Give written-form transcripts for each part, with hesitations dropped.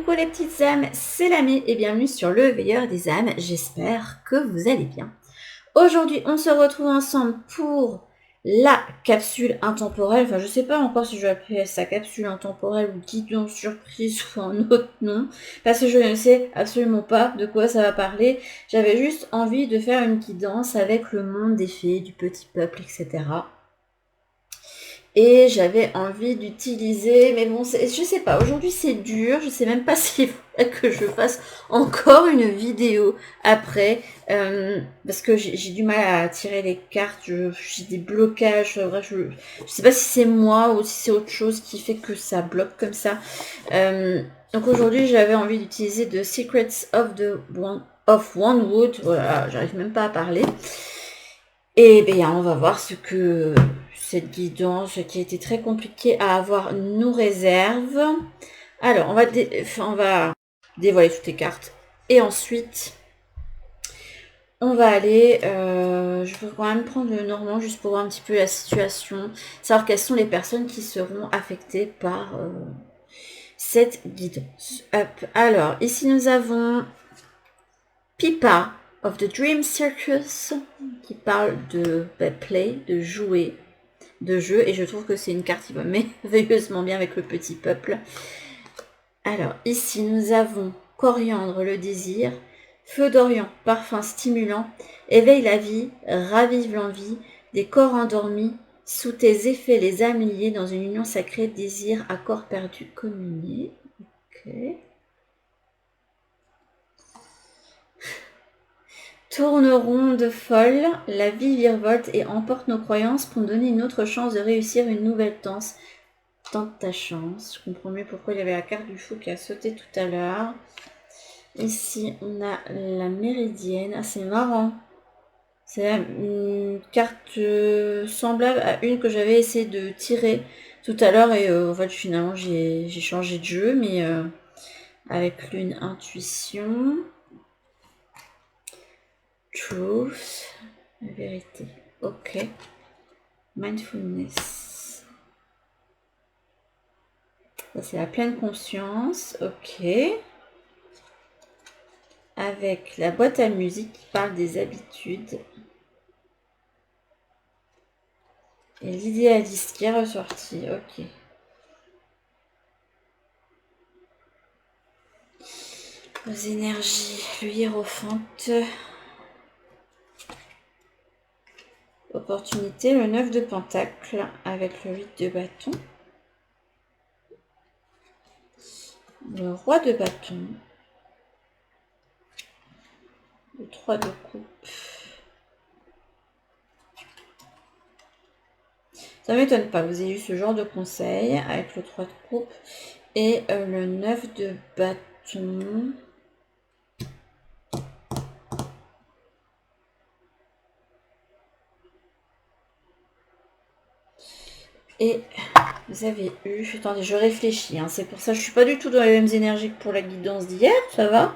Coucou les petites âmes, c'est Lamé et bienvenue sur le veilleur des âmes, j'espère que vous allez bien. Aujourd'hui on se retrouve ensemble pour la capsule intemporelle, enfin je sais pas encore si je vais appeler ça capsule intemporelle ou guidon surprise ou un autre nom, parce que je ne sais absolument pas de quoi ça va parler, j'avais juste envie de faire une guidance avec le monde des fées, du petit peuple, etc. Et j'avais envie d'utiliser, mais bon, je sais pas, aujourd'hui c'est dur, je sais même pas s'il faudrait que je fasse encore une vidéo après, parce que j'ai du mal à tirer les cartes, j'ai des blocages, bref, je sais pas si c'est moi ou si c'est autre chose qui fait que ça bloque comme ça. Donc aujourd'hui j'avais envie d'utiliser The Secrets of Onewood, voilà, j'arrive même pas à parler. Et bien, on va voir ce que cette guidance qui a été très compliquée à avoir nous réserve. Alors, on va dévoiler toutes les cartes. Et ensuite, on va aller... je vais quand même prendre le normand juste pour voir un petit peu la situation. Savoir quelles sont les personnes qui seront affectées par cette guidance. Hop. Alors, ici nous avons Pipa of the Dream Circus qui parle de play, de jouer, de jeu, et je trouve que c'est une carte qui va merveilleusement bien avec le petit peuple. Alors ici nous avons Coriandre, le désir, Feu d'Orient, parfum stimulant, éveille la vie, ravive l'envie, des corps endormis, sous tes effets les âmes liées dans une union sacrée, désir à corps perdu communié. Ok. Tourne ronde folle, la vie virevolte et emporte nos croyances pour nous donner une autre chance de réussir une nouvelle danse. Tente ta chance. Je comprends mieux pourquoi il y avait la carte du fou qui a sauté tout à l'heure. Ici, on a la méridienne. Ah, c'est marrant. C'est une carte semblable à une que j'avais essayé de tirer tout à l'heure. Et en fait, finalement, j'ai changé de jeu, mais avec l'une intuition. Truth, la vérité. Ok. Mindfulness. Ça, c'est la pleine conscience. Ok. Avec la boîte à musique qui parle des habitudes. Et l'idéaliste qui est ressorti. Ok. Aux énergies, le hiérophante. Opportunité, le 9 de pentacle avec le 8 de bâton. Le roi de bâton. Le 3 de coupe. Ça ne m'étonne pas, vous ayez eu ce genre de conseil avec le 3 de coupe et le 9 de bâton. Et vous avez eu... Attendez, je réfléchis. Hein, c'est pour ça que je ne suis pas du tout dans les mêmes énergies que pour la guidance d'hier, ça va.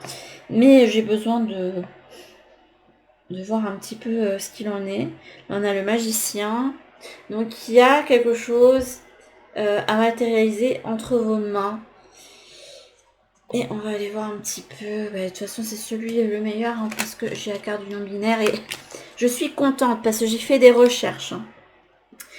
Mais j'ai besoin de voir un petit peu ce qu'il en est. Là, on a le magicien. Donc, il y a quelque chose à matérialiser entre vos mains. Et on va aller voir un petit peu. Bah, de toute façon, c'est celui le meilleur hein, parce que j'ai la carte du non-binaire. Et je suis contente parce que j'ai fait des recherches. Hein.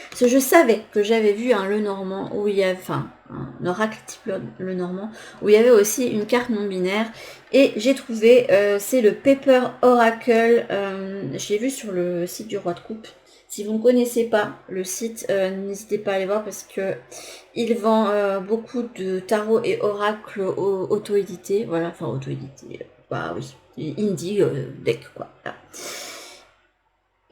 Parce que je savais que j'avais vu un Lenormand où il y avait, enfin, un oracle type Lenormand où il y avait aussi une carte non binaire et j'ai trouvé, c'est le Paper Oracle, je l'ai vu sur le site du Roi de Coupe. Si vous ne connaissez pas le site, n'hésitez pas à aller voir parce que il vend beaucoup de tarot et oracles auto-édités, voilà, enfin auto-édités, bah oui, indie deck quoi. Voilà.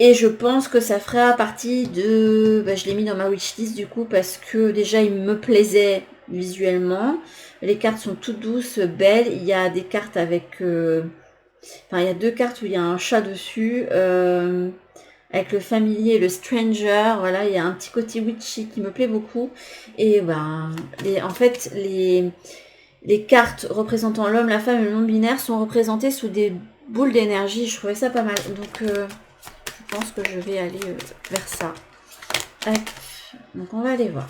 Et je pense que ça fera partie de... Bah, je l'ai mis dans ma wishlist du coup parce que déjà il me plaisait visuellement. Les cartes sont toutes douces, belles. Il y a des cartes avec... Enfin, il y a deux cartes où il y a un chat dessus. Avec le familier et le stranger. Voilà, il y a un petit côté witchy qui me plaît beaucoup. Et ben, en fait, les cartes représentant l'homme, la femme et le non-binaire sont représentées sous des boules d'énergie. Je trouvais ça pas mal. Donc... je pense que je vais aller vers ça. Donc on va aller voir.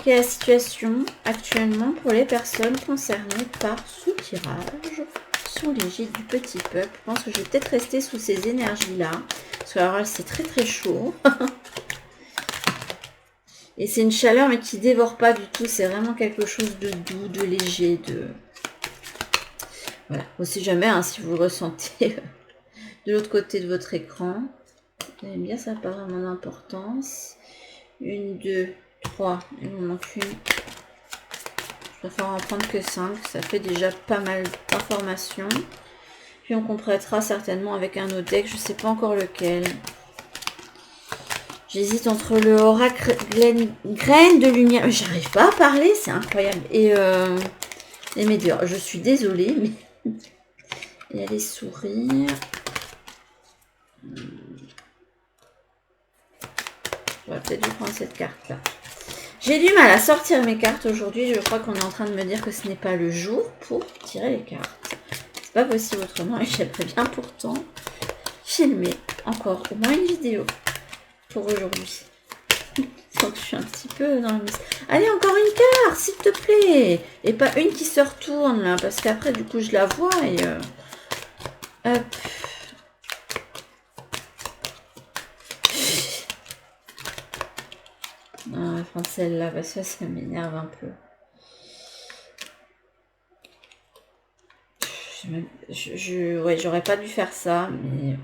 quelle est la situation actuellement pour les personnes concernées par ce tirage sous l'égide du petit peuple? Je pense que je vais peut-être rester sous ces énergies-là. Parce que alors c'est très très chaud. Et c'est une chaleur mais qui dévore pas du tout. C'est vraiment quelque chose de doux, de léger, de... Voilà. Aussi jamais, hein, si vous le ressentez de l'autre côté de votre écran. Vous aimez bien, ça n'a pas vraiment d'importance. 1, 2, 3. Il m'en manque une. Je préfère en prendre que 5. Ça fait déjà pas mal d'informations. Puis on complétera certainement avec un autre deck. Je ne sais pas encore lequel. J'hésite entre le oracle graine de lumière. J'arrive pas à parler, c'est incroyable. Et mes deux. Je suis désolée, mais il y a les sourires. J'aurais peut-être dû prendre cette carte-là. J'ai du mal à sortir mes cartes aujourd'hui. Je crois qu'on est en train de me dire que ce n'est pas le jour pour tirer les cartes. C'est pas possible autrement. Et j'aimerais bien pourtant filmer encore au moins une vidéo pour aujourd'hui. Donc je suis un petit peu dans le mystère. Allez, encore une carte, s'il te plaît. Et pas une qui se retourne là. Parce qu'après, du coup, je la vois et... hop. Non, on va prendre celle-là parce que ça m'énerve un peu. Ouais, j'aurais pas dû faire ça, mais...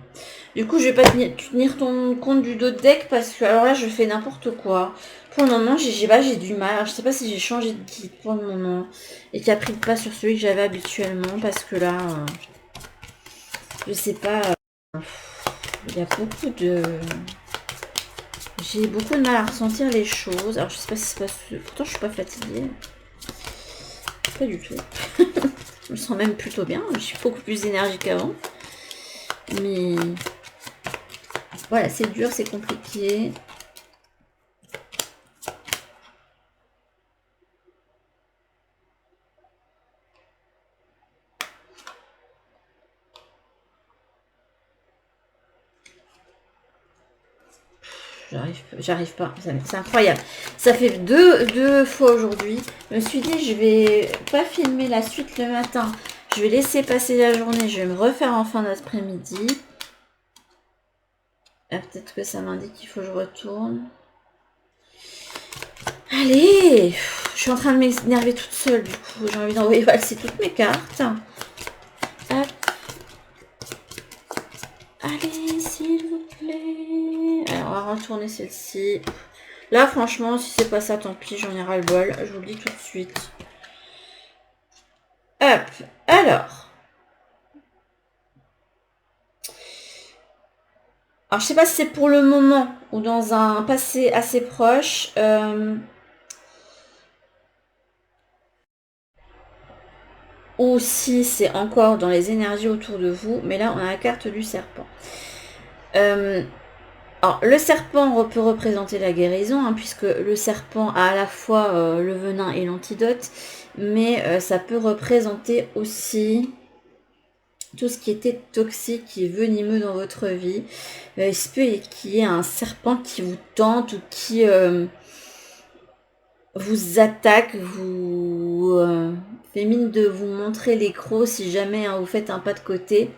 Du coup, je vais pas tenir ton compte du dos de deck parce que alors là, je fais n'importe quoi. Pour le moment, j'ai du mal. Alors, je sais pas si j'ai changé de guide pour le moment et qui a pris le pas sur celui que j'avais habituellement parce que là, je sais pas. Il y a beaucoup de... J'ai beaucoup de mal à ressentir les choses. Alors, je sais pas si c'est pas... Pourtant, je suis pas fatiguée. Pas du tout. Je me sens même plutôt bien. Je suis beaucoup plus énergique qu'avant. Mais... Voilà, c'est dur, c'est compliqué. J'arrive pas. C'est incroyable. Ça fait deux fois aujourd'hui. Je me suis dit, je vais pas filmer la suite le matin. Je vais laisser passer la journée. Je vais me refaire en fin d'après-midi. Ah, peut-être que ça m'indique qu'il faut que je retourne. Allez, je suis en train de m'énerver toute seule. Du coup, j'ai envie d'envoyer valser toutes mes cartes. Hop. Allez, s'il vous plaît. Alors, on va retourner celle-ci. Là, franchement, si c'est pas ça, tant pis, j'en ai ras le bol. Je vous le dis tout de suite. Hop. Alors, je sais pas si c'est pour le moment ou dans un passé assez proche. Ou si c'est encore dans les énergies autour de vous. Mais là, on a la carte du serpent. Alors, le serpent peut représenter la guérison, hein, puisque le serpent a à la fois le venin et l'antidote, mais ça peut représenter aussi tout ce qui était toxique, qui est venimeux dans votre vie. Il se peut qu'il y ait un serpent qui vous tente ou qui vous attaque, vous fait mine de vous montrer les crocs si jamais vous faites un pas de côté.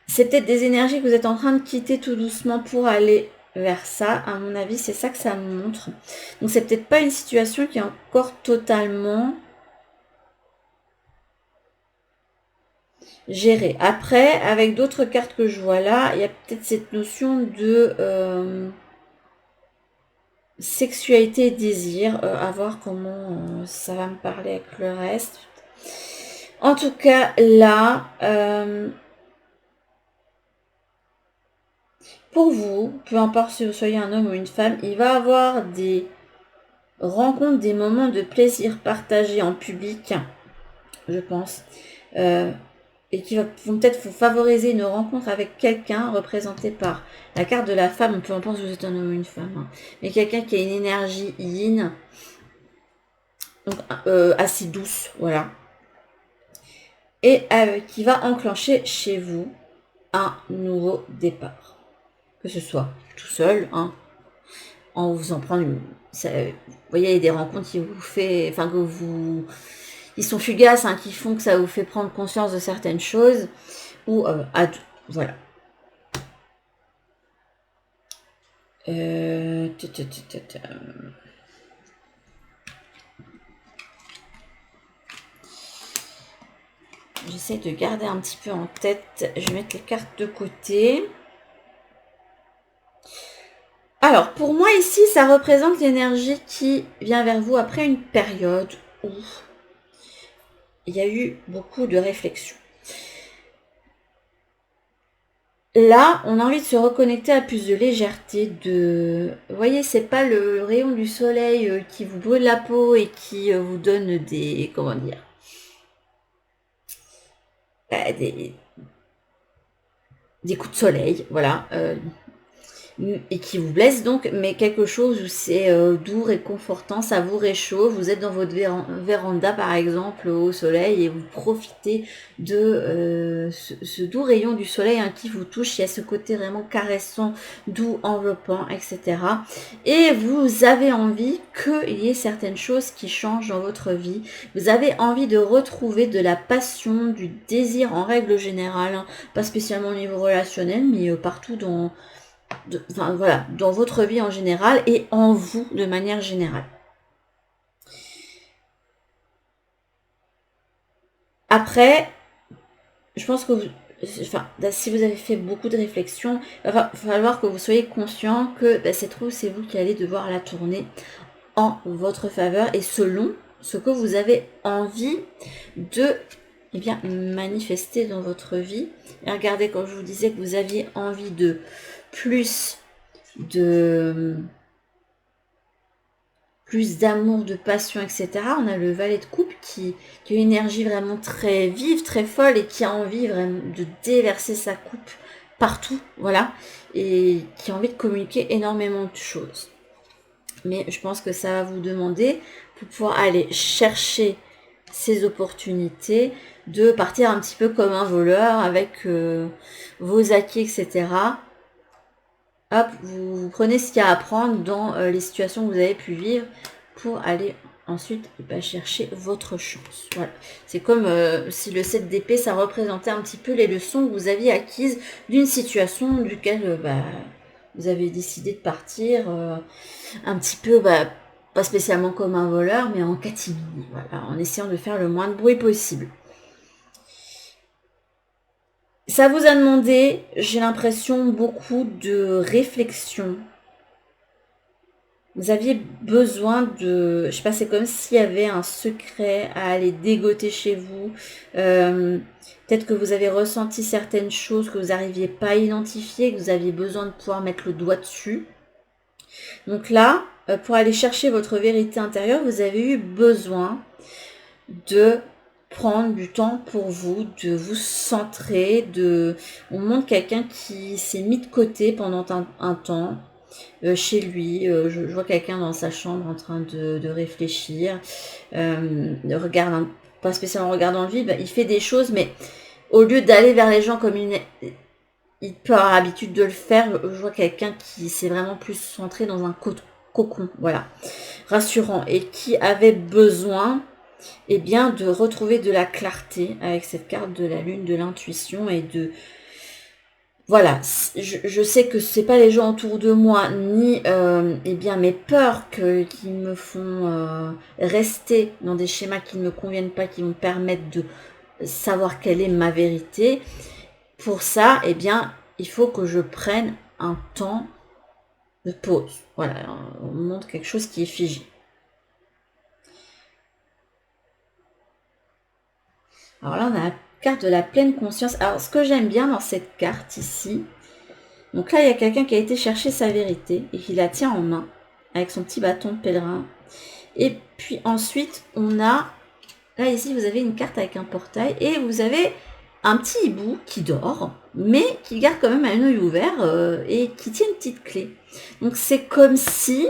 C'est peut-être des énergies que vous êtes en train de quitter tout doucement pour aller vers ça. À mon avis, c'est ça que ça me montre. Donc, c'est peut-être pas une situation qui est encore totalement gérée. Après, avec d'autres cartes que je vois là, il y a peut-être cette notion de sexualité et désir. À voir comment ça va me parler avec le reste. En tout cas, là... pour vous, peu importe si vous soyez un homme ou une femme, il va avoir des rencontres, des moments de plaisir partagés en public, je pense, et qui vont peut-être vous favoriser une rencontre avec quelqu'un représenté par la carte de la femme, peu importe si vous êtes un homme ou une femme, hein, mais quelqu'un qui a une énergie yin, donc assez douce, voilà, et qui va enclencher chez vous un nouveau départ. Que ce soit tout seul, hein, en vous en prendre une. Vous voyez, il y a des rencontres qui vous fait, enfin que vous, ils sont fugaces, hein, qui font que ça vous fait prendre conscience de certaines choses, ou voilà. J'essaie de garder un petit peu en tête. Je vais mettre les cartes de côté. Alors, pour moi ici, ça représente l'énergie qui vient vers vous après une période où il y a eu beaucoup de réflexion. Là, on a envie de se reconnecter à plus de légèreté, vous voyez, c'est pas le rayon du soleil qui vous brûle la peau et qui vous donne des, comment dire, des coups de soleil, voilà, et qui vous blesse donc, mais quelque chose où c'est doux, réconfortant, ça vous réchauffe, vous êtes dans votre véranda par exemple au soleil et vous profitez de ce doux rayon du soleil hein, qui vous touche, il y a ce côté vraiment caressant, doux, enveloppant, etc. Et vous avez envie qu'il y ait certaines choses qui changent dans votre vie, vous avez envie de retrouver de la passion, du désir en règle générale, hein, pas spécialement au niveau relationnel, mais partout enfin, voilà, dans votre vie en général et en vous de manière générale. Après, je pense que si vous avez fait beaucoup de réflexions, il va falloir que vous soyez conscient que cette roue, c'est vous qui allez devoir la tourner en votre faveur et selon ce que vous avez envie de manifester dans votre vie. Et regardez, quand je vous disais que vous aviez envie de plus d'amour, de passion, etc. On a le valet de coupe qui a une énergie vraiment très vive, très folle et qui a envie vraiment de déverser sa coupe partout, voilà, et qui a envie de communiquer énormément de choses. Mais je pense que ça va vous demander, pour pouvoir aller chercher ces opportunités, de partir un petit peu comme un voleur avec vos acquis, etc. Hop, vous prenez ce qu'il y a à prendre dans les situations que vous avez pu vivre pour aller ensuite chercher votre chance. Voilà. C'est comme si le 7 d'épée, ça représentait un petit peu les leçons que vous aviez acquises d'une situation duquel vous avez décidé de partir un petit peu, pas spécialement comme un voleur, mais en catimini, voilà, en essayant de faire le moins de bruit possible. Ça vous a demandé, j'ai l'impression, beaucoup de réflexion. Vous aviez besoin de... Je sais pas, c'est comme s'il y avait un secret à aller dégoter chez vous. Peut-être que vous avez ressenti certaines choses que vous n'arriviez pas à identifier, que vous aviez besoin de pouvoir mettre le doigt dessus. Donc là, pour aller chercher votre vérité intérieure, vous avez eu besoin de prendre du temps pour vous, de vous centrer, on montre quelqu'un qui s'est mis de côté pendant un temps chez lui. Je vois quelqu'un dans sa chambre en train de réfléchir, pas spécialement regardant le vide, il fait des choses, mais au lieu d'aller vers les gens comme il peut avoir l'habitude de le faire, je vois quelqu'un qui s'est vraiment plus centré dans un cocon, voilà, rassurant, et qui avait besoin de retrouver de la clarté avec cette carte de la lune, de l'intuition et de... Voilà, je sais que c'est pas les gens autour de moi, ni mes peurs qui me font rester dans des schémas qui ne me conviennent pas, qui me permettent de savoir quelle est ma vérité. Pour ça, il faut que je prenne un temps de pause. Voilà, on montre quelque chose qui est figé. Alors là, on a la carte de la pleine conscience. Alors, ce que j'aime bien dans cette carte ici, donc là, il y a quelqu'un qui a été chercher sa vérité et qui la tient en main avec son petit bâton de pèlerin. Et puis ensuite, on a, là ici, vous avez une carte avec un portail et vous avez un petit hibou qui dort, mais qui garde quand même un œil ouvert et qui tient une petite clé. Donc c'est comme si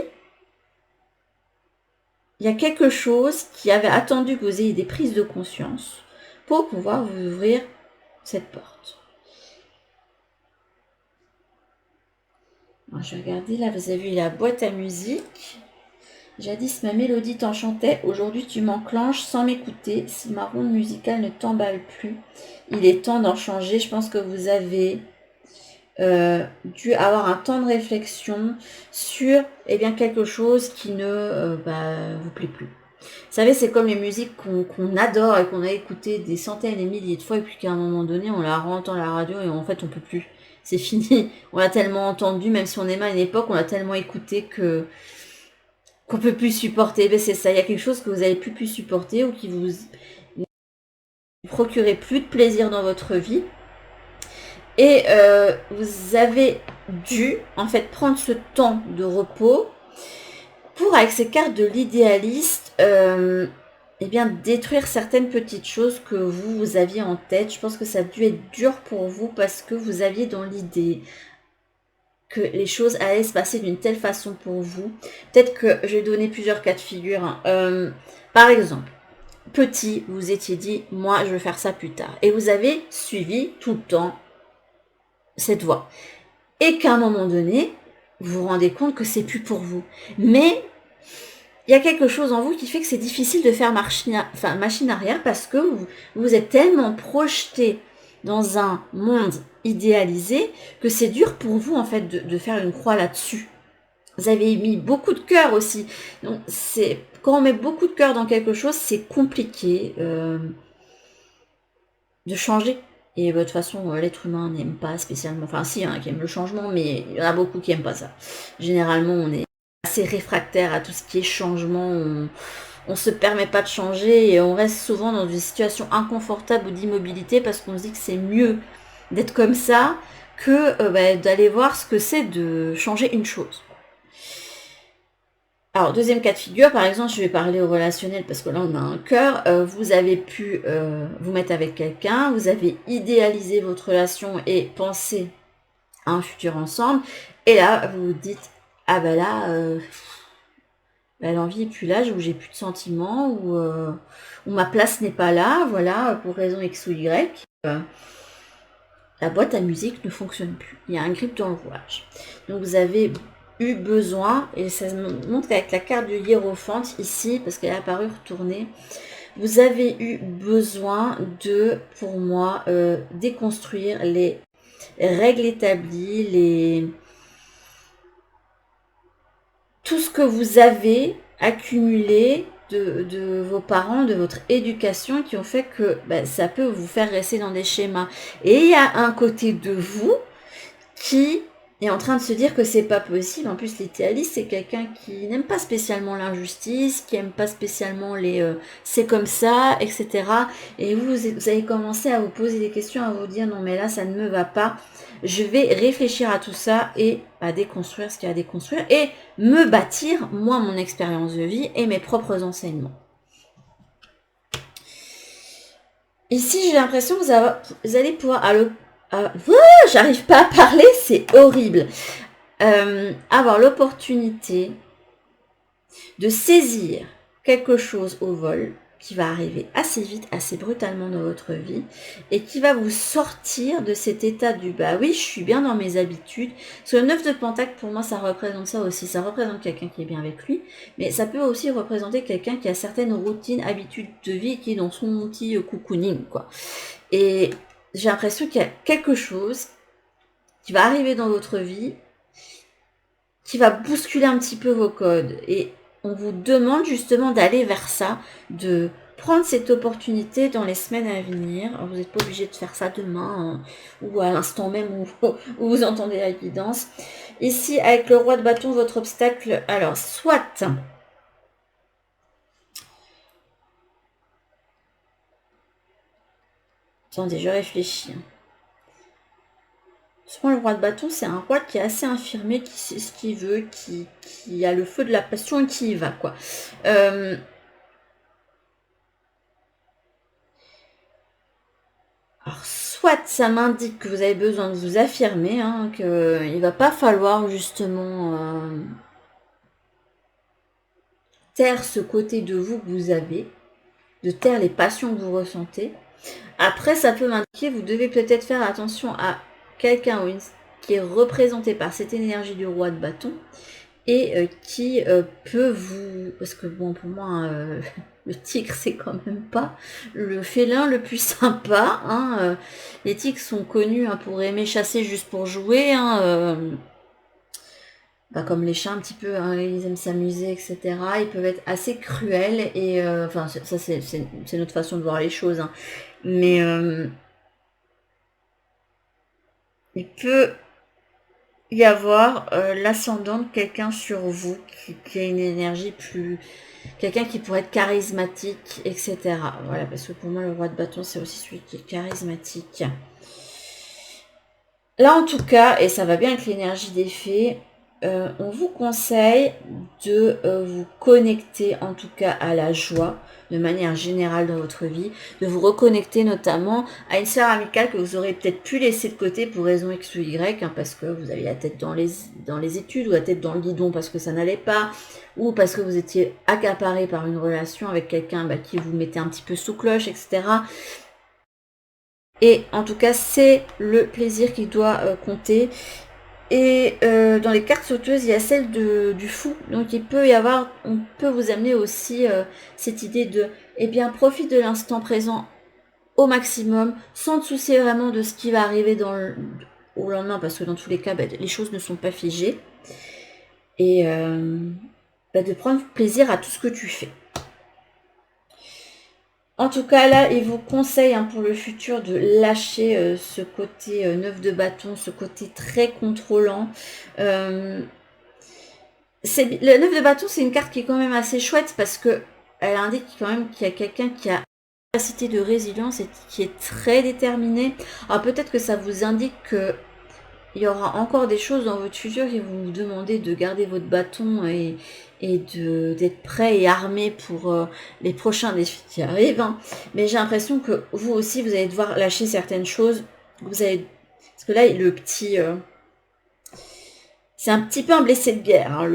il y a quelque chose qui avait attendu que vous ayez des prises de conscience pour pouvoir vous ouvrir cette porte. Alors, je vais regarder, là, vous avez vu la boîte à musique. Jadis, ma mélodie t'enchantait. Aujourd'hui, tu m'enclenches sans m'écouter. Si ma ronde musicale ne t'emballe plus, il est temps d'en changer. Je pense que vous avez dû avoir un temps de réflexion sur quelque chose qui ne vous plaît plus. Vous savez, c'est comme les musiques qu'on adore et qu'on a écoutées des centaines et milliers de fois, et puis qu'à un moment donné, on la entend à la radio et en fait, on peut plus. C'est fini. On l'a tellement entendu, même si on aimait à une époque, on l'a tellement écouté qu'on peut plus supporter. Ben, c'est ça, il y a quelque chose que vous avez plus pu supporter ou qui vous procurez plus de plaisir dans votre vie. Et vous avez dû, en fait, prendre ce temps de repos pour, avec ces cartes de l'idéaliste, détruire certaines petites choses que vous aviez en tête. Je pense que ça a dû être dur pour vous parce que vous aviez dans l'idée que les choses allaient se passer d'une telle façon pour vous. Peut-être que je vais donner plusieurs cas de figure. Par exemple, petit, vous étiez dit, moi, je vais faire ça plus tard. Et vous avez suivi tout le temps cette voie. Et qu'à un moment donné, vous vous rendez compte que c'est plus pour vous. Mais il y a quelque chose en vous qui fait que c'est difficile de faire machine arrière parce que vous êtes tellement projeté dans un monde idéalisé que c'est dur pour vous en fait de faire une croix là-dessus. Vous avez mis beaucoup de cœur aussi. Donc quand on met beaucoup de cœur dans quelque chose, c'est compliqué de changer. Et de toute façon, l'être humain n'aime pas spécialement, enfin si, qui aime le changement, mais il y en a beaucoup qui n'aiment pas ça. Généralement, on est assez réfractaire à tout ce qui est changement, on se permet pas de changer et on reste souvent dans une situation inconfortable ou d'immobilité parce qu'on se dit que c'est mieux d'être comme ça que d'aller voir ce que c'est de changer une chose. Alors, deuxième cas de figure, par exemple, je vais parler au relationnel parce que là, on a un cœur. Vous avez pu vous mettre avec quelqu'un, vous avez idéalisé votre relation et pensé à un futur ensemble. Et là, vous vous dites, ah ben là, l'envie n'est plus là, où j'ai plus de sentiments, où ma place n'est pas là, voilà, pour raison X ou Y. La boîte à musique ne fonctionne plus. Il y a un grip dans le rouage. Donc, vous avez eu besoin, et ça montre qu'avec la carte du hiérophante ici, parce qu'elle est apparue retournée, vous avez eu besoin de, pour moi, déconstruire les règles établies, tout ce que vous avez accumulé de vos parents, de votre éducation, qui ont fait que ça peut vous faire rester dans des schémas. Et il y a un côté de vous qui est en train de se dire que c'est pas possible. En plus, l'idéaliste, c'est quelqu'un qui n'aime pas spécialement l'injustice, qui aime pas spécialement les c'est comme ça, etc. Et vous allez commencer à vous poser des questions, à vous dire non mais là ça ne me va pas. Je vais réfléchir à tout ça et à déconstruire ce qu'il y a à déconstruire et me bâtir, moi, mon expérience de vie et mes propres enseignements. Ici, j'ai l'impression que vous allez pouvoir j'arrive pas à parler, c'est horrible. Avoir l'opportunité de saisir quelque chose au vol qui va arriver assez vite, assez brutalement dans votre vie et qui va vous sortir de cet état du oui, je suis bien dans mes habitudes. Parce que le 9 de Pentacle, pour moi, ça représente ça aussi. Ça représente quelqu'un qui est bien avec lui, mais ça peut aussi représenter quelqu'un qui a certaines routines, habitudes de vie, qui est dans son petit cocooning, quoi. Et j'ai l'impression qu'il y a quelque chose qui va arriver dans votre vie, qui va bousculer un petit peu vos codes. Et on vous demande justement d'aller vers ça, de prendre cette opportunité dans les semaines à venir. Alors, vous n'êtes pas obligé de faire ça demain ou à l'instant même où vous entendez la guidance. Ici, avec le roi de bâton, votre obstacle, alors soit... Attendez, je réfléchis. Souvent, le roi de bâton, c'est un roi qui est assez infirmé, qui sait ce qu'il veut, qui a le feu de la passion et qui y va, quoi. Alors, soit ça m'indique que vous avez besoin de vous affirmer, qu'il ne va pas falloir justement taire ce côté de vous que vous avez, de taire les passions que vous ressentez. Après, ça peut m'indiquer, vous devez peut-être faire attention à quelqu'un ou qui est représenté par cette énergie du roi de bâton et qui peut vous... Parce que bon, pour moi, le tigre, c'est quand même pas le félin le plus sympa. Hein, les tigres sont connus hein, pour aimer chasser juste pour jouer. Hein, bah, comme les chats un petit peu, hein, ils aiment s'amuser, etc. Ils peuvent être assez cruels et... Enfin, ça, c'est notre façon de voir les choses. Hein. Mais il peut y avoir l'ascendant de quelqu'un sur vous qui a une énergie plus... Quelqu'un qui pourrait être charismatique, etc. Voilà, parce que pour moi, le roi de bâton, c'est aussi celui qui est charismatique. Là, en tout cas, et ça va bien avec l'énergie des fées, on vous conseille de vous connecter, en tout cas, à la joie, de manière générale dans votre vie, de vous reconnecter notamment à une sœur amicale que vous aurez peut-être pu laisser de côté pour raison X ou Y, hein, parce que vous avez la tête dans les études, ou la tête dans le guidon parce que ça n'allait pas, ou parce que vous étiez accaparé par une relation avec quelqu'un qui vous mettait un petit peu sous cloche, etc. Et en tout cas, c'est le plaisir qui doit compter. Et dans les cartes sauteuses, il y a celle du fou. Donc il peut y avoir, on peut vous amener aussi cette idée de, eh bien, profite de l'instant présent au maximum, sans te soucier vraiment de ce qui va arriver au lendemain, parce que dans tous les cas, les choses ne sont pas figées. Et de prendre plaisir à tout ce que tu fais. En tout cas, là, il vous conseille hein, pour le futur de lâcher ce côté 9 de bâton, ce côté très contrôlant. Le 9 de bâton, c'est une carte qui est quand même assez chouette parce que elle indique quand même qu'il y a quelqu'un qui a une capacité de résilience et qui est très déterminé. Alors peut-être que ça vous indique que il y aura encore des choses dans votre futur qui vont vous demander de garder votre bâton et d'être prêt et armé pour les prochains défis qui arrivent. Hein. Mais j'ai l'impression que vous aussi, vous allez devoir lâcher certaines choses. Parce que là, le petit... c'est un petit peu un blessé de guerre, hein,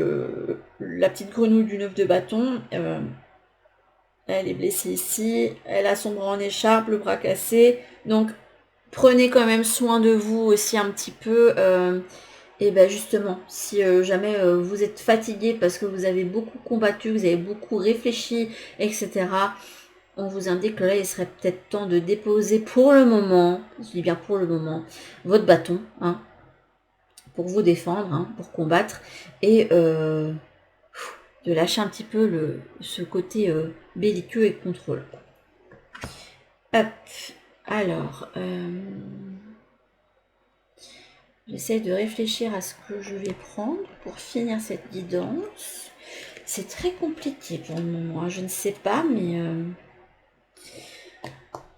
la petite grenouille du 9 de bâton. Elle est blessée ici. Elle a son bras en écharpe, le bras cassé. Donc, prenez quand même soin de vous aussi un petit peu. Et bien justement, si jamais vous êtes fatigué parce que vous avez beaucoup combattu, vous avez beaucoup réfléchi, etc., on vous indique que là, il serait peut-être temps de déposer pour le moment, je dis bien pour le moment, votre bâton, hein, pour vous défendre, hein, pour combattre, et de lâcher un petit peu ce côté belliqueux et contrôle. Hop, alors... J'essaie de réfléchir à ce que je vais prendre pour finir cette guidance. C'est très compliqué pour le moment. Je ne sais pas, mais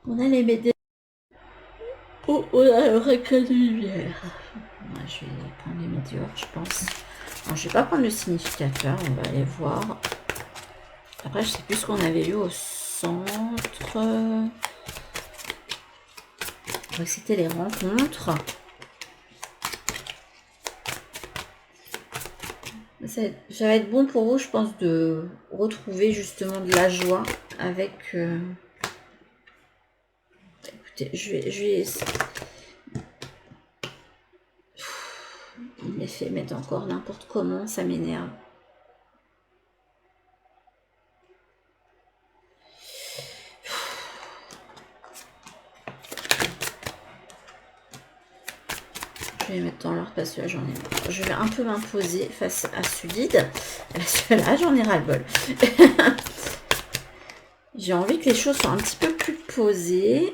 on a les BD. Oh, on a le réclame de lumière. Je vais prendre les météores, je pense. Alors, je vais pas prendre le significateur. On va aller voir. Après, je sais plus ce qu'on avait eu au centre. C'était les rencontres. Ça va être bon pour vous, je pense, de retrouver justement de la joie avec... Écoutez, je vais... Il m'est fait mettre encore n'importe comment, ça m'énerve. Je vais mettre dans l'ordre parce que là, j'en ai marre. Je vais un peu m'imposer face à ce guide. Parce que là, j'en ai ras-le-bol. J'ai envie que les choses soient un petit peu plus posées.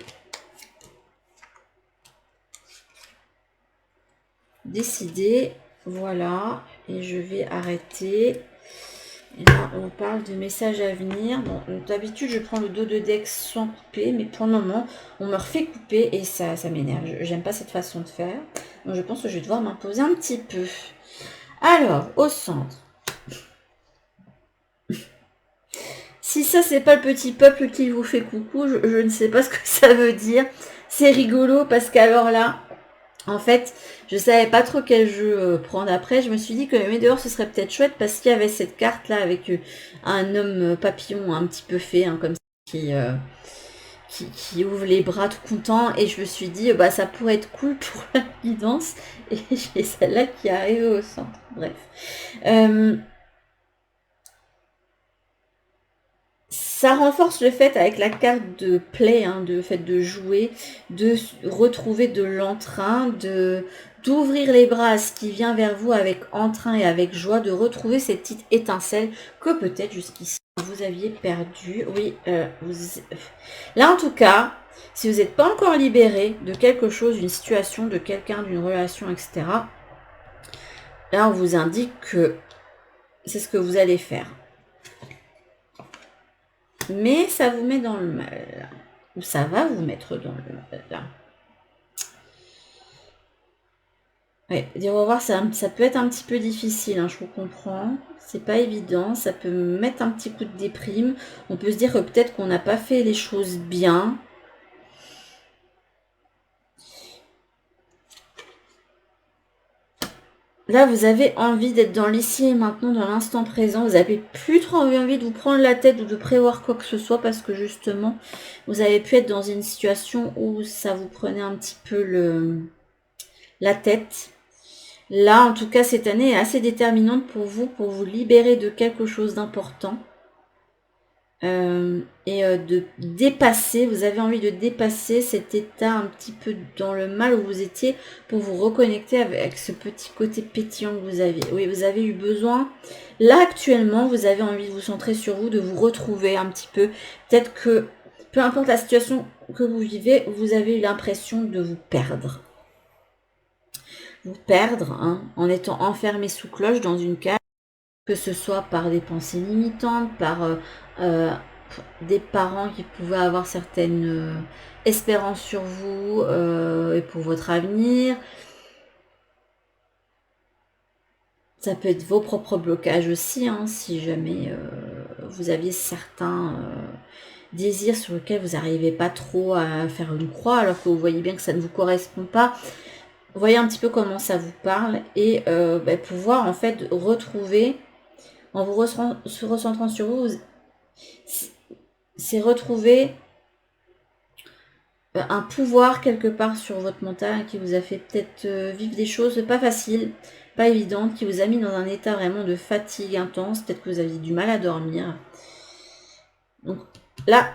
Décidé. Voilà. Et je vais arrêter. Et là, on parle de messages à venir. Bon, d'habitude, je prends le dos de deck sans couper. Mais pour le moment, on me refait couper et ça m'énerve. J'aime pas cette façon de faire. Donc, je pense que je vais devoir m'imposer un petit peu. Alors, au centre. Si ça, c'est pas le petit peuple qui vous fait coucou, je ne sais pas ce que ça veut dire. C'est rigolo parce qu'alors là, en fait, je savais pas trop quel jeu prendre après. Je me suis dit que le Météore, ce serait peut-être chouette parce qu'il y avait cette carte là avec un homme papillon un petit peu fait, hein, comme ça, qui ouvre les bras tout content. Et je me suis dit, bah, ça pourrait être cool pour la guidance. Et j'ai celle-là qui arrive au centre. Bref. Ça renforce le fait, avec la carte de play, hein, de fait de jouer, de retrouver de l'entrain, d'ouvrir les bras à ce qui vient vers vous avec entrain et avec joie, de retrouver cette petite étincelle que peut-être jusqu'ici vous aviez perdue. Oui, là en tout cas, si vous n'êtes pas encore libéré de quelque chose, d'une situation, de quelqu'un, d'une relation, etc., là on vous indique que c'est ce que vous allez faire. Mais ça vous met dans le mal. Ou ça va vous mettre dans le mal. Ouais, dire au revoir, ça peut être un petit peu difficile, hein, je vous comprends. C'est pas évident, ça peut mettre un petit coup de déprime. On peut se dire que peut-être qu'on n'a pas fait les choses bien. Là, vous avez envie d'être dans l'ici et maintenant, dans l'instant présent. Vous n'avez plus trop envie de vous prendre la tête ou de prévoir quoi que ce soit parce que justement, vous avez pu être dans une situation où ça vous prenait un petit peu la tête. Là, en tout cas, cette année est assez déterminante pour vous libérer de quelque chose d'important. De dépasser, vous avez envie de dépasser cet état un petit peu dans le mal où vous étiez pour vous reconnecter avec ce petit côté pétillant que vous aviez. Oui, vous avez eu besoin. Là, actuellement, vous avez envie de vous centrer sur vous, de vous retrouver un petit peu. Peut-être que, peu importe la situation que vous vivez, vous avez eu l'impression de vous perdre. Vous perdre, hein, en étant enfermé sous cloche dans une cage, que ce soit par des pensées limitantes, par des parents qui pouvaient avoir certaines espérances sur vous et pour votre avenir. Ça peut être vos propres blocages aussi, hein, si jamais vous aviez certains désirs sur lesquels vous n'arrivez pas trop à faire une croix, alors que vous voyez bien que ça ne vous correspond pas. Voyez un petit peu comment ça vous parle et pouvoir en fait retrouver, en vous se recentrant sur vous, c'est retrouver un pouvoir quelque part sur votre mental qui vous a fait peut-être vivre des choses pas faciles, pas évidentes, qui vous a mis dans un état vraiment de fatigue intense, peut-être que vous aviez du mal à dormir. Donc là,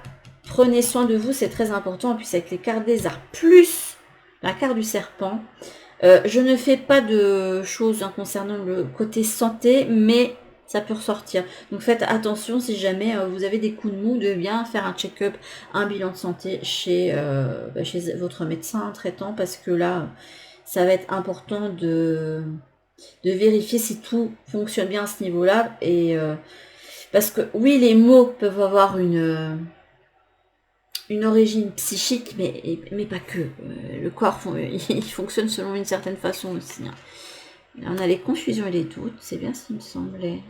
prenez soin de vous, c'est très important. En plus avec les cartes des arts, plus la carte du serpent, je ne fais pas de choses concernant le côté santé, mais ça peut ressortir. Donc faites attention si jamais vous avez des coups de mou, de bien faire un check-up, un bilan de santé chez votre médecin traitant, parce que là, ça va être important de vérifier si tout fonctionne bien à ce niveau-là. Et parce que oui, les mots peuvent avoir une origine psychique, mais pas que. Le corps, il fonctionne selon une certaine façon aussi. Hein. Là, on a les confusions et les doutes, c'est bien ce qui me semblait.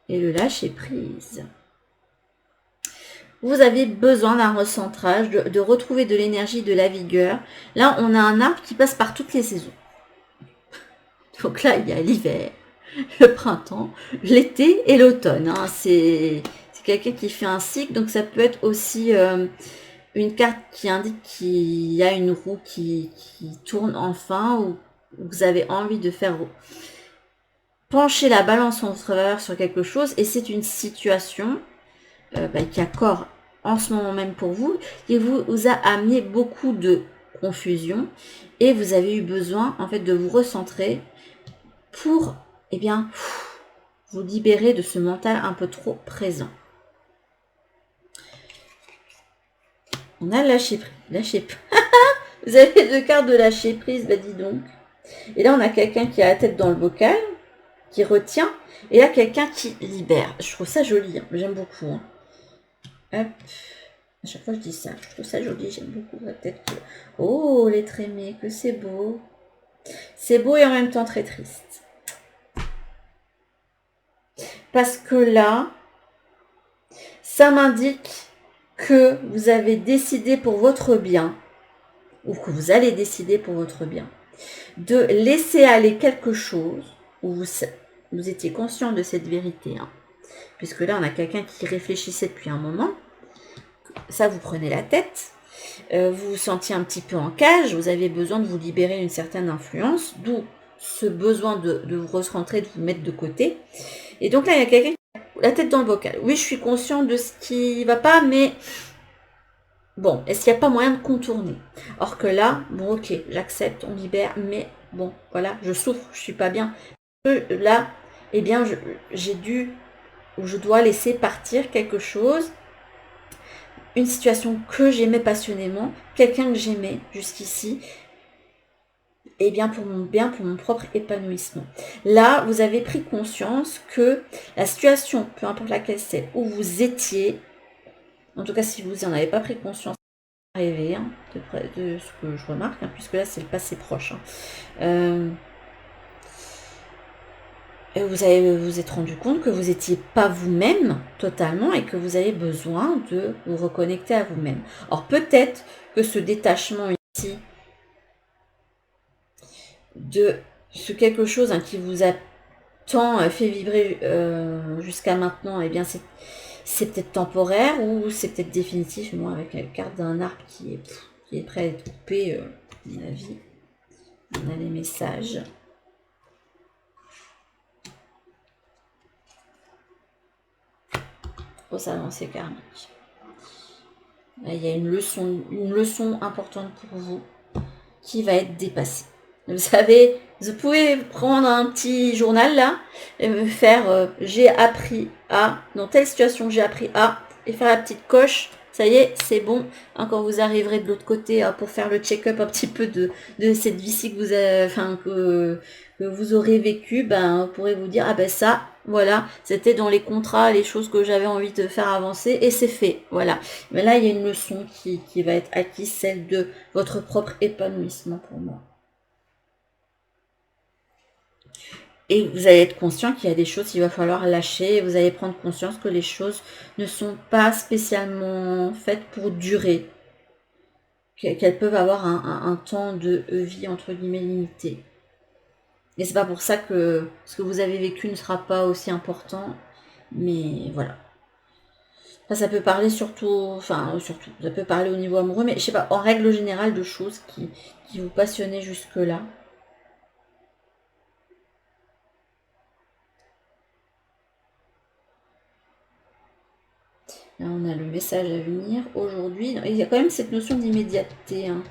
Et le lâcher prise. Vous avez besoin d'un recentrage, de retrouver de l'énergie, de la vigueur. Là, on a un arbre qui passe par toutes les saisons. Donc là, il y a l'hiver, le printemps, l'été et l'automne. Hein. C'est quelqu'un qui fait un cycle, donc ça peut être aussi une carte qui indique qu'il y a une roue qui tourne enfin, ou vous avez envie de faire pencher la balance en votre faveur sur quelque chose, et c'est une situation qui accorde en ce moment même pour vous, qui vous a amené beaucoup de confusion, et vous avez eu besoin en fait de vous recentrer pour vous libérer de ce mental un peu trop présent. On a lâché prise. Vous avez 2 cartes de lâcher prise, bah dis donc. Et là, on a quelqu'un qui a la tête dans le bocal, qui retient, et là, quelqu'un qui libère. Je trouve ça joli, hein. J'aime beaucoup. Hein. Hop. À chaque fois, je dis ça. Je trouve ça joli, j'aime beaucoup la tête. Oh, l'être aimé, que c'est beau. C'est beau et en même temps très triste. Parce que là, ça m'indique que vous avez décidé pour votre bien, ou que vous allez décider pour votre bien, de laisser aller quelque chose où vous étiez conscient de cette vérité. Hein. Puisque là, on a quelqu'un qui réfléchissait depuis un moment. ça vous prenez la tête, vous vous sentiez un petit peu en cage, vous avez besoin de vous libérer d'une certaine influence, d'où ce besoin de vous recentrer, de vous mettre de côté. Et donc là, il y a quelqu'un qui a la tête dans le bocal. Oui, je suis conscient de ce qui va pas, mais bon, est-ce qu'il n'y a pas moyen de contourner? Or que là, bon ok, j'accepte, on libère, mais bon, voilà, je souffre, je suis pas bien. Là, eh bien, j'ai dû, ou je dois laisser partir quelque chose, une situation que j'aimais passionnément, quelqu'un que j'aimais jusqu'ici, et bien pour mon propre épanouissement. Là, vous avez pris conscience que la situation, peu importe laquelle c'est, où vous étiez, en tout cas si vous n'en avez pas pris conscience, rêver, hein, de ce que je remarque, hein, puisque là c'est le passé proche. Et vous êtes rendu compte que vous n'étiez pas vous-même totalement et que vous avez besoin de vous reconnecter à vous-même. Or peut-être que ce détachement ici de ce quelque chose qui vous a tant fait vibrer jusqu'à maintenant, eh bien c'est peut-être temporaire ou c'est peut-être définitif. Moi, avec la carte d'un arbre qui est prêt à être coupé, à mon avis, on a les messages. Grosse avancée karmique. Là, il y a une leçon importante pour vous qui va être dépassée. Vous savez, vous pouvez prendre un petit journal là et me faire j'ai appris à, dans telle situation j'ai appris à, et faire la petite coche. Ça y est, c'est bon. Quand vous arriverez de l'autre côté pour faire le check-up un petit peu de cette vie-ci que vous avez, que vous aurez vécu, ben, vous pourrez vous dire, ah ben ça, voilà, c'était dans les contrats, les choses que j'avais envie de faire avancer, et c'est fait, voilà. Mais là, il y a une leçon qui va être acquise, celle de votre propre épanouissement pour moi. Et vous allez être conscient qu'il y a des choses qu'il va falloir lâcher, et vous allez prendre conscience que les choses ne sont pas spécialement faites pour durer, qu'elles peuvent avoir un temps de vie entre guillemets limité. Et c'est pas pour ça que ce que vous avez vécu ne sera pas aussi important, mais voilà. Enfin, ça peut parler surtout, ça peut parler au niveau amoureux, mais je sais pas, en règle générale de choses qui vous passionnaient jusque-là. Là, on a le message à venir aujourd'hui. Il y a quand même cette notion d'immédiateté. Hein.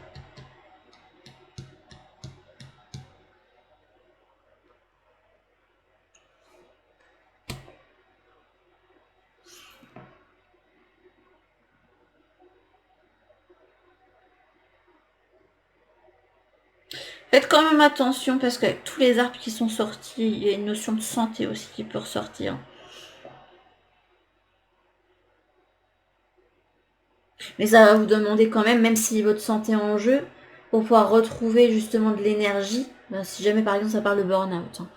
Faites quand même attention parce qu'avec tous les arbres qui sont sortis, il y a une notion de santé aussi qui peut ressortir. Mais ça va vous demander quand même si votre santé est en jeu, pour pouvoir retrouver justement de l'énergie, ben, si jamais par exemple ça parle de burn-out, hein,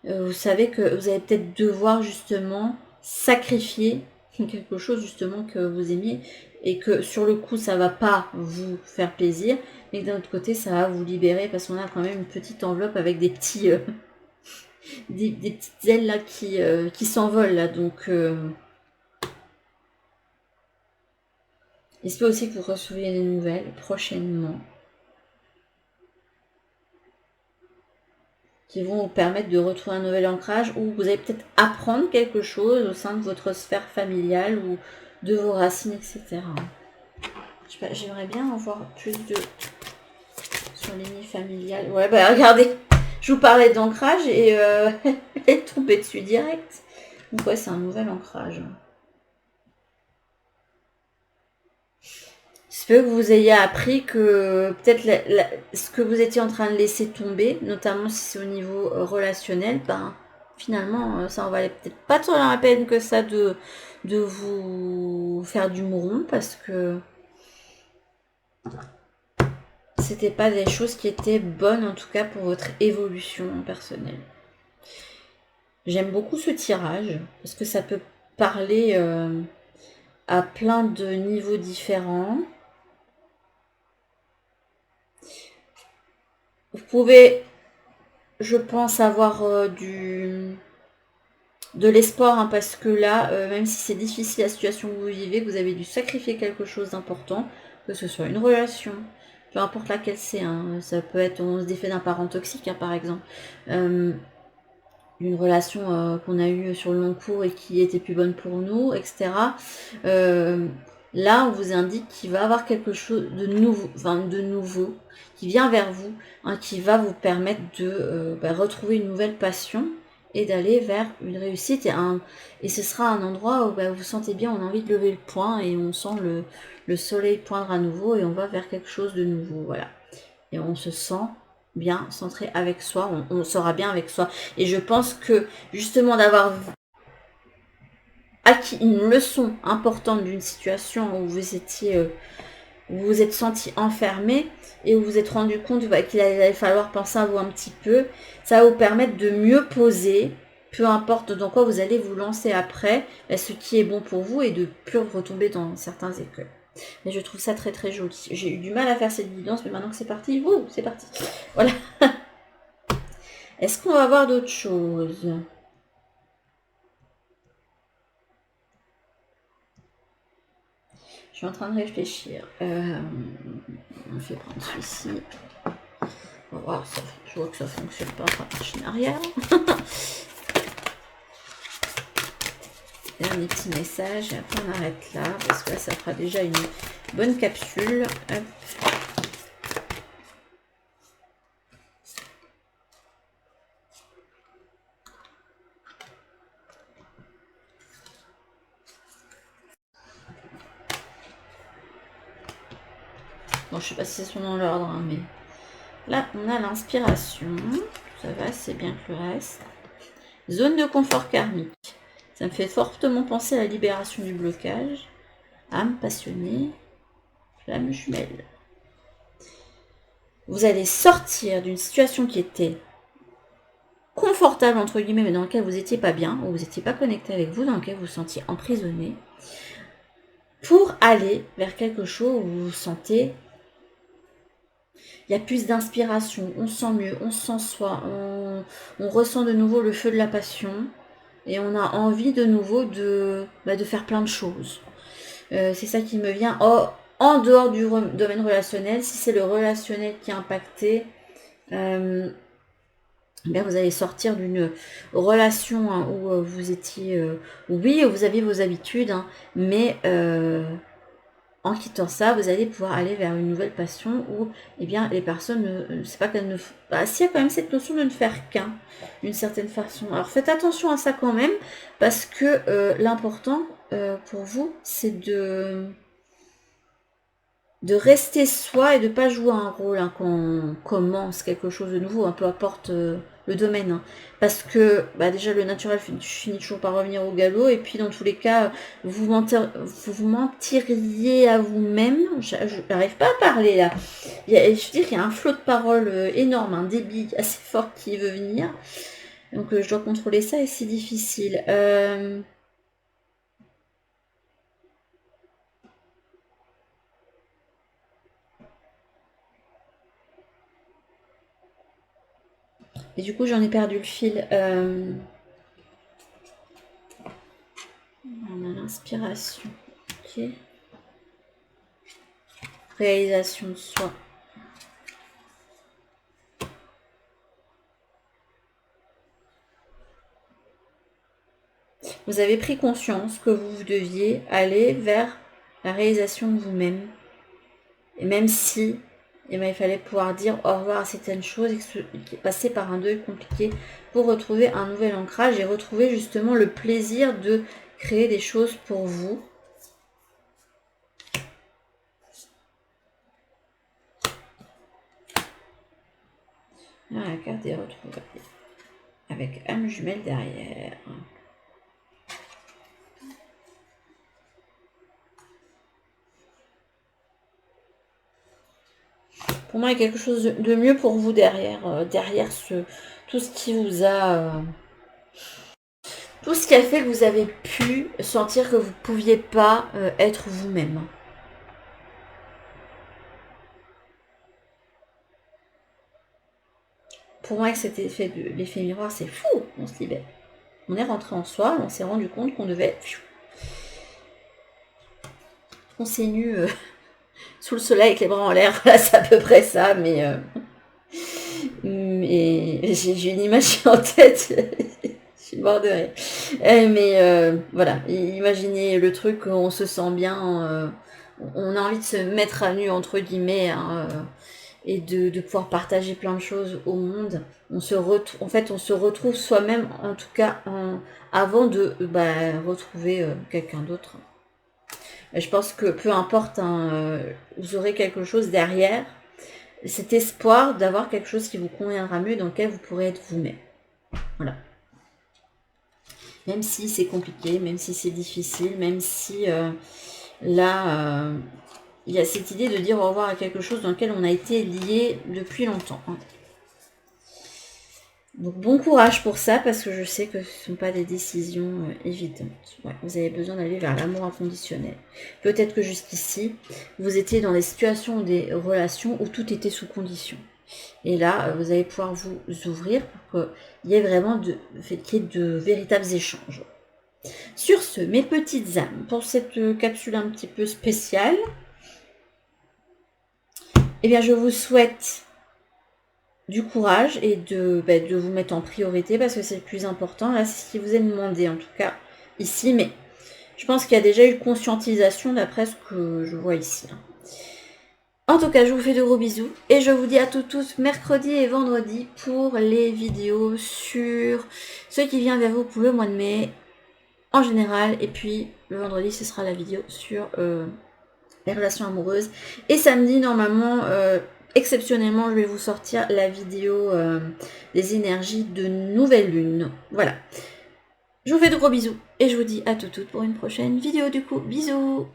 vous savez que vous allez peut-être devoir justement sacrifier quelque chose justement que vous aimiez et que sur le coup ça va pas vous faire plaisir, mais que d'un autre côté ça va vous libérer parce qu'on a quand même une petite enveloppe avec des petits des petites ailes là qui s'envolent là, donc il se peut aussi que vous receviez des nouvelles prochainement qui vont vous permettre de retrouver un nouvel ancrage ou vous allez peut-être apprendre quelque chose au sein de votre sphère familiale ou de vos racines, etc. J'aimerais bien en voir plus de sur les nids familiales. Ouais, bah regardez, je vous parlais d'ancrage et elle est tombée dessus direct. Donc ouais, c'est un nouvel ancrage. Il se peut que vous ayez appris que peut-être ce que vous étiez en train de laisser tomber, notamment si c'est au niveau relationnel, ben finalement ça en valait peut-être pas tant la peine que ça de vous faire du mouron parce que c'était pas des choses qui étaient bonnes en tout cas pour votre évolution personnelle. J'aime beaucoup ce tirage parce que ça peut parler à plein de niveaux différents. Vous pouvez, je pense, avoir de l'espoir, hein, parce que là, même si c'est difficile la situation que vous vivez, que vous avez dû sacrifier quelque chose d'important, que ce soit une relation, peu importe laquelle c'est, hein, ça peut être, on se défait d'un parent toxique, hein, par exemple, une relation qu'on a eue sur le long cours et qui était plus bonne pour nous, etc. Là, on vous indique qu'il va y avoir quelque chose de nouveau, qui vient vers vous, hein, qui va vous permettre de retrouver une nouvelle passion et d'aller vers une réussite. Et ce sera un endroit où vous sentez bien, on a envie de lever le poing et on sent le soleil poindre à nouveau et on va vers quelque chose de nouveau. Voilà. Et on se sent bien centré avec soi, on sera bien avec soi. Et je pense que justement d'avoir acquis une leçon importante d'une situation où vous étiez, vous vous êtes senti enfermé et où vous vous êtes rendu compte qu'il allait falloir penser à vous un petit peu, ça va vous permettre de mieux poser, peu importe dans quoi vous allez vous lancer après, ce qui est bon pour vous et de plus retomber dans certains écueils. Mais je trouve ça très très joli. J'ai eu du mal à faire cette guidance, mais maintenant que c'est parti, c'est parti. Voilà. Est-ce qu'on va voir d'autres choses? Je suis en train de réfléchir. On fait prendre celui-ci. On va voir, je vois que ça fonctionne pas, on va machine arrière. Dernier petit message, et après on arrête là, parce que là ça fera déjà une bonne capsule. Hop. Bon, je sais pas si c'est dans l'ordre, hein, mais là on a l'inspiration. Ça va, c'est bien que le reste. Zone de confort karmique. Ça me fait fortement penser à la libération du blocage. Âme passionnée. Flamme jumelle. Vous allez sortir d'une situation qui était confortable, entre guillemets, mais dans laquelle vous n'étiez pas bien, où vous n'étiez pas connecté avec vous, dans laquelle vous vous sentiez emprisonné, pour aller vers quelque chose où vous vous sentez, il y a plus d'inspiration, on sent mieux, on sent soi, on ressent de nouveau le feu de la passion, et on a envie de nouveau de faire plein de choses. C'est ça qui me vient. En dehors du domaine relationnel, si c'est le relationnel qui est impacté, vous allez sortir d'une relation, hein, où vous étiez... oui, vous aviez vos habitudes, hein, mais en quittant ça, vous allez pouvoir aller vers une nouvelle passion où les personnes, c'est pas qu'elles ne... s'il y a quand même cette notion de ne faire qu'un, d'une certaine façon. Alors faites attention à ça quand même, parce que l'important pour vous, c'est de rester soi et de pas jouer un rôle, hein, quand on commence quelque chose de nouveau, peu importe le domaine, hein. Parce que déjà le naturel finit toujours par revenir au galop, et puis dans tous les cas vous mentiriez à vous-même. Je n'arrive pas à parler là, je veux dire, il y a un flot de paroles énorme, un débit assez fort qui veut venir, donc je dois contrôler ça et c'est difficile. Et du coup, j'en ai perdu le fil. On a l'inspiration. Ok. Réalisation de soi. Vous avez pris conscience que vous deviez aller vers la réalisation de vous-même. Et même si il fallait pouvoir dire au revoir à certaines choses et passer par un deuil compliqué pour retrouver un nouvel ancrage et retrouver justement le plaisir de créer des choses pour vous. La carte des retrouvailles. Avec âme jumelle derrière. Pour moi, il y a quelque chose de mieux pour vous derrière, tout ce qui vous a... tout ce qui a fait que vous avez pu sentir que vous ne pouviez pas être vous-même. Pour moi, cet effet l'effet miroir, c'est fou, on se libère. on est rentré en soi, on s'est rendu compte qu'on devait... On s'est nu sous le soleil avec les bras en l'air, là c'est à peu près ça, mais j'ai une image en tête, je suis mort de rire. Mais voilà, imaginez le truc, on se sent bien, on a envie de se mettre à nu entre guillemets, hein, et de pouvoir partager plein de choses au monde. En fait, on se retrouve soi-même, en tout cas, avant de retrouver quelqu'un d'autre. Je pense que peu importe, hein, vous aurez quelque chose derrière, cet espoir d'avoir quelque chose qui vous conviendra mieux, dans lequel vous pourrez être vous-même. Voilà. Même si c'est compliqué, même si c'est difficile, même si là, il y a cette idée de dire au revoir à quelque chose dans lequel on a été lié depuis longtemps. Donc bon courage pour ça, parce que je sais que ce ne sont pas des décisions évidentes. Ouais, vous avez besoin d'aller vers l'amour inconditionnel. Peut-être que jusqu'ici, vous étiez dans des situations, des relations où tout était sous condition. Et là, vous allez pouvoir vous ouvrir pour qu'il y ait vraiment de véritables échanges. Sur ce, mes petites âmes, pour cette capsule un petit peu spéciale, eh bien, je vous souhaite du courage et de vous mettre en priorité, parce que c'est le plus important. Là, c'est ce qui vous est demandé, en tout cas, ici. Mais je pense qu'il y a déjà eu conscientisation d'après ce que je vois ici. En tout cas, je vous fais de gros bisous et je vous dis à tous mercredi et vendredi pour les vidéos sur ce qui vient vers vous pour le mois de mai en général. Et puis, le vendredi, ce sera la vidéo sur les relations amoureuses. Et samedi, normalement... exceptionnellement, je vais vous sortir la vidéo des énergies de nouvelle lune. Voilà. Je vous fais de gros bisous et je vous dis à toutes pour une prochaine vidéo du coup. Bisous!